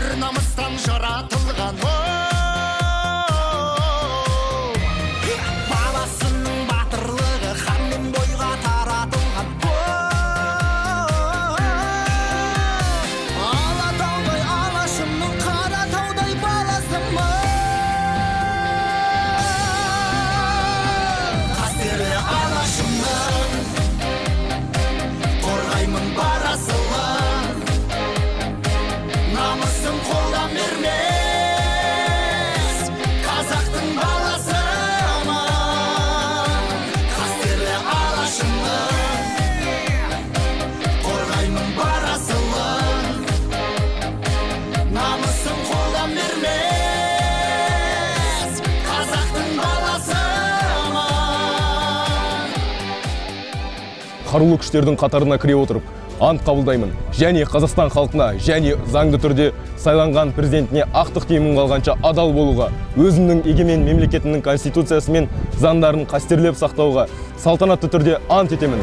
өр намыстан жаратылған баласының батырлығы хан мен бойға таратылған Алатаудай алашымның Қаратаудай баласымын қастерлі алашымның қорғаймын бар асылын намысын қолдан бермес қазақтың баласымын қастерлі алашымның қорғаймын бар асылын намысын қолдан бермес қазақтың баласымын Қарулы күштердің қатарына кіре отырып, ант қабылдаймын және Қазақстан халқына және заңды түрде сайланған президентіне ақтық деймін қалғанша адал болуға, өзімнің егемен мемлекетінің конституциясы мен заңдарын қастерлеп сақтауға салтанатты түрде ант етемін.